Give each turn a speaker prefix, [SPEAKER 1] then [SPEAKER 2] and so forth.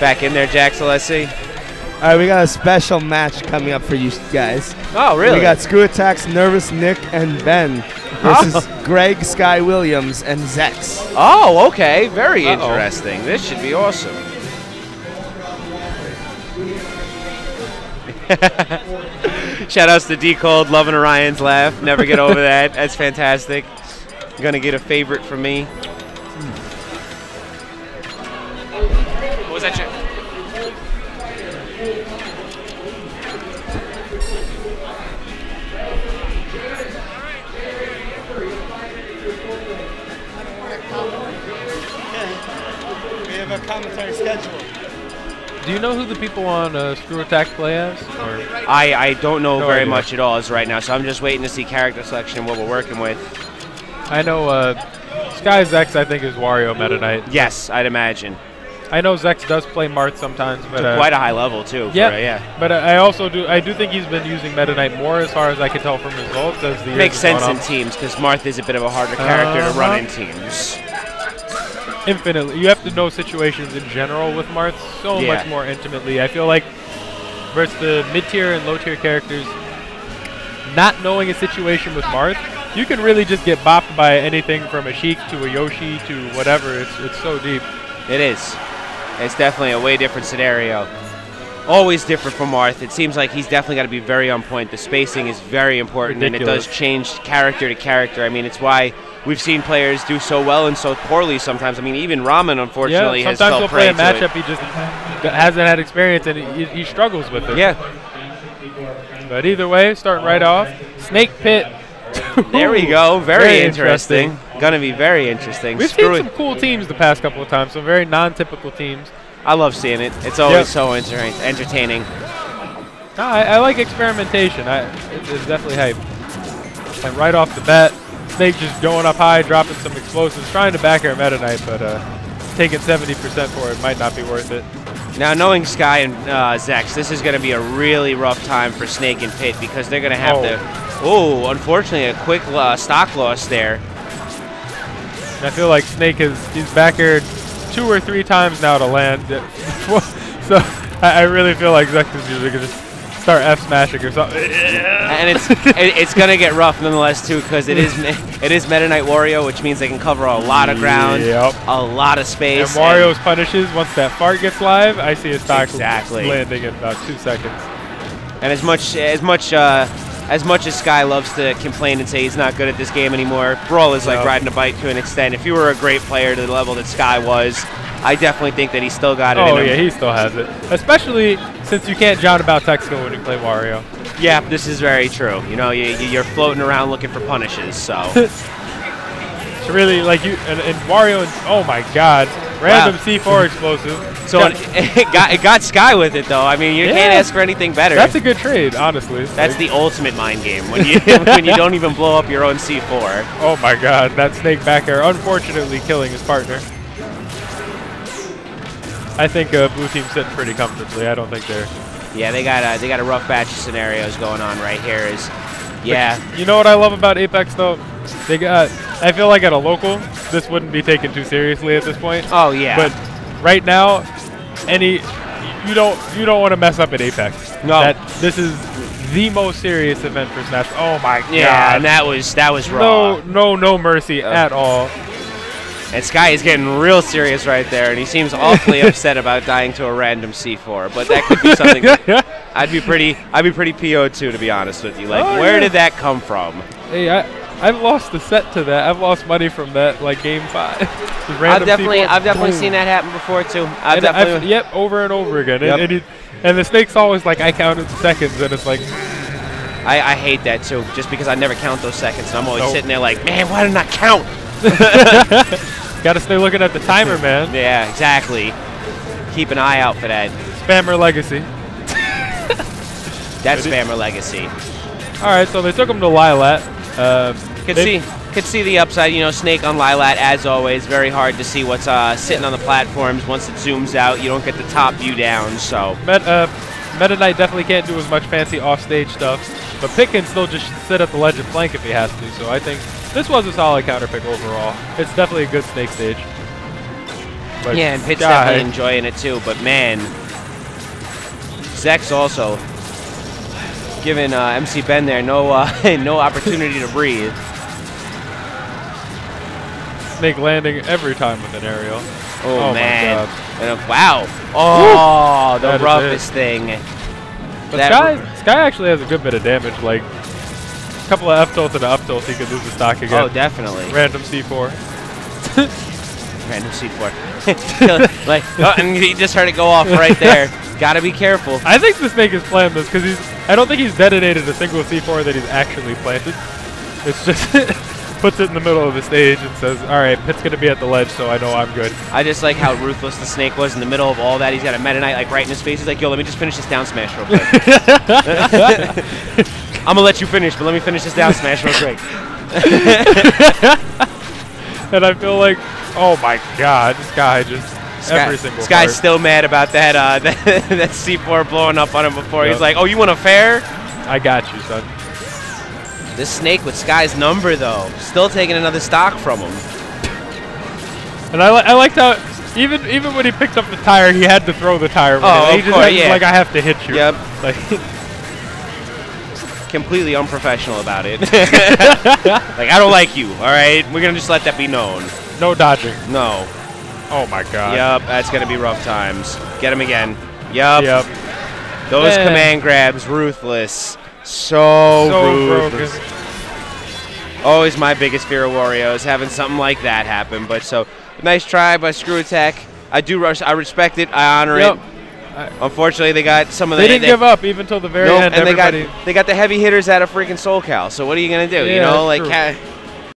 [SPEAKER 1] Back in there, Jax Alessi.
[SPEAKER 2] All right, we got a special match coming up for you guys.
[SPEAKER 1] Oh, really?
[SPEAKER 2] We got ScrewAttack's Nervous Nick and Ben versus Greg, Sky Williams, and Zex.
[SPEAKER 1] Oh, okay. Very interesting. This should be awesome. Shoutouts to D Cold, loving Orion's laugh. Never get over that. That's fantastic. Gonna get a favorite from me. What was that, Chip?
[SPEAKER 2] We have a commentary schedule.
[SPEAKER 3] Do you know who the people on ScrewAttack play as? Or?
[SPEAKER 1] I don't know
[SPEAKER 3] No
[SPEAKER 1] very
[SPEAKER 3] idea.
[SPEAKER 1] much at all as right now, so I'm just waiting to see character selection and what we're working with.
[SPEAKER 3] I know Sky Zex, I think, is Wario Meta Knight.
[SPEAKER 1] Yes, I'd imagine.
[SPEAKER 3] I know Zex does play Marth sometimes, but
[SPEAKER 1] To quite a high level too.
[SPEAKER 3] Yeah, but I do think he's been using Meta Knight more, as far as I can tell from results. As the
[SPEAKER 1] Makes sense in teams because Marth is a bit of a harder character to run in teams.
[SPEAKER 3] Infinitely, you have to know situations in general with Marth so much more intimately. I feel like versus the mid-tier and low-tier characters, not knowing a situation with Marth, you can really just get bopped by anything from a Sheik to a Yoshi to whatever. It's so deep.
[SPEAKER 1] It is. It's definitely a way different scenario. Always different from Marth. It seems like he's definitely got to be very on point. The spacing is very important, and it does change character to character. I mean, it's why we've seen players do so well and so poorly sometimes. I mean, even Ramen, unfortunately, has fell
[SPEAKER 3] sometimes he'll play a
[SPEAKER 1] prey to
[SPEAKER 3] matchup he just hasn't had experience, and he struggles with it.
[SPEAKER 1] Yeah.
[SPEAKER 3] But either way, starting right off, Snake Pit.
[SPEAKER 1] There we go. Very interesting. Gonna be very interesting.
[SPEAKER 3] We've seen some cool teams the past couple of times, some very non-typical teams.
[SPEAKER 1] I love seeing it. It's always so entertaining.
[SPEAKER 3] No, I like experimentation. It's definitely hype. And right off the bat, Snake just going up high, dropping some explosives, trying to back air Meta Knight, but taking 70% for it might not be worth it.
[SPEAKER 1] Now, knowing Sky and Zex, this is going to be a really rough time for Snake and Pit because they're going to have to... Oh, unfortunately, a quick stock loss there.
[SPEAKER 3] I feel like Snake he's back aired 2 or 3 times now to land. So I really feel like Zex is usually going to just start F-smashing or something.
[SPEAKER 1] And it's going to get rough nonetheless, too, because it is Meta Knight Wario, which means they can cover a lot of ground, a lot of space.
[SPEAKER 3] And Wario's punishes, once that fart gets live, I see his stock landing in about 2 seconds.
[SPEAKER 1] And as much as Sky loves to complain and say he's not good at this game anymore, Brawl is like riding a bike to an extent. If you were a great player to the level that Sky was, I definitely think that he still got it in him.
[SPEAKER 3] Oh, yeah, he still has it. Especially since you can't John about Texco when you play Wario.
[SPEAKER 1] Yeah, this is very true. You know, you're floating around looking for punishes, so.
[SPEAKER 3] It's really like you and Wario and oh my God, random C4 explosive.
[SPEAKER 1] So it got Sky with it though. I mean, you can't ask for anything better.
[SPEAKER 3] That's a good trade, honestly.
[SPEAKER 1] That's the ultimate mind game when you don't even blow up your own C4.
[SPEAKER 3] Oh my God, that Snake back air, unfortunately killing his partner. I think blue team's sitting pretty comfortably. I don't think they're.
[SPEAKER 1] Yeah, they got a rough batch of scenarios going on right here.
[SPEAKER 3] But you know what I love about Apex though? They got. I feel like at a local, this wouldn't be taken too seriously at this point.
[SPEAKER 1] Oh yeah.
[SPEAKER 3] But right now, you don't want to mess up at Apex.
[SPEAKER 1] No.
[SPEAKER 3] This is the most serious event for Snaps. Oh my God.
[SPEAKER 1] Yeah, and that was raw.
[SPEAKER 3] No mercy at all.
[SPEAKER 1] And Sky is getting real serious right there, and he seems awfully upset about dying to a random C4. But that could be something. I'd be pretty PO too, to be honest with you. Like, where did that come from?
[SPEAKER 3] Hey, I've lost the set to that. I've lost money from that, like game 5.
[SPEAKER 1] I've definitely seen that happen before too.
[SPEAKER 3] Yep, over and over again. Yep. And the Snake's always like, I counted seconds, and it's like.
[SPEAKER 1] I hate that too, just because I never count those seconds. And I'm always sitting there like, man, why didn't I count?
[SPEAKER 3] Gotta stay looking at the timer, man.
[SPEAKER 1] Yeah, exactly. Keep an eye out for that.
[SPEAKER 3] Spammer Legacy.
[SPEAKER 1] That's Spammer Legacy.
[SPEAKER 3] All right, so they took him to Lilat.
[SPEAKER 1] Could see the upside. You know, Snake on Lilat, as always, very hard to see what's sitting on the platforms. Once it zooms out, you don't get the top view down. So
[SPEAKER 3] Meta Knight definitely can't do as much fancy offstage stuff, but Pick can still just sit at the ledge and flank if he has to. So I think this was a solid counter pick overall. It's definitely a good Snake stage. But
[SPEAKER 1] yeah, and Pit's
[SPEAKER 3] Sky,
[SPEAKER 1] definitely enjoying it too. But man, Zek's also giving MC Ben there no no opportunity to breathe.
[SPEAKER 3] Snake landing every time with an aerial.
[SPEAKER 1] Oh man!
[SPEAKER 3] My God.
[SPEAKER 1] And wow! Oh,
[SPEAKER 3] Woo!
[SPEAKER 1] the
[SPEAKER 3] That is
[SPEAKER 1] roughest thing.
[SPEAKER 3] But Sky actually has a good bit of damage. Like a couple of F tilts and an up tilt, he could lose the stock again.
[SPEAKER 1] Oh, definitely.
[SPEAKER 3] Random C4.
[SPEAKER 1] Random C4. Like, oh, and he just heard it go off right there. Gotta be careful.
[SPEAKER 3] I think the Snake is planned this because I don't think he's detonated a single C4 that he's actually planted. It's just puts it in the middle of the stage and says, all right, Pit's going to be at the ledge, so I know I'm good.
[SPEAKER 1] I just like how ruthless the Snake was in the middle of all that. He's got a Meta Knight like right in his face. He's like, yo, let me just finish this down smash real quick. I'm going to let you finish, but let me finish this down smash real quick.
[SPEAKER 3] And I feel like, oh my God, this guy just every single
[SPEAKER 1] This guy's still mad about that that C4 blowing up on him before. Yep. He's like, oh, you want a fair?
[SPEAKER 3] I got you, son.
[SPEAKER 1] This Snake with Sky's number, though, still taking another stock from him.
[SPEAKER 3] And I liked how even when he picked up the tire, he had to throw the tire.
[SPEAKER 1] Oh,
[SPEAKER 3] he just was like, I have to hit you.
[SPEAKER 1] Yep.
[SPEAKER 3] Like
[SPEAKER 1] completely unprofessional about it. Like, I don't like you, all right? We're going to just let that be known.
[SPEAKER 3] No dodging.
[SPEAKER 1] No.
[SPEAKER 3] Oh, my God.
[SPEAKER 1] Yep, that's going to be rough times. Get him again. Yep. Those
[SPEAKER 3] Man.
[SPEAKER 1] command grabs, ruthless. So ruthless.
[SPEAKER 3] Broken.
[SPEAKER 1] Always my biggest fear of Wario is having something like that happen. But so, nice try by ScrewAttack. I respect it. I honor it. Unfortunately, they got some of the.
[SPEAKER 3] They didn't give up even till the very end.
[SPEAKER 1] And they got the heavy hitters out of freaking SoulCal. So what are you gonna do?
[SPEAKER 3] Yeah,
[SPEAKER 1] you know, like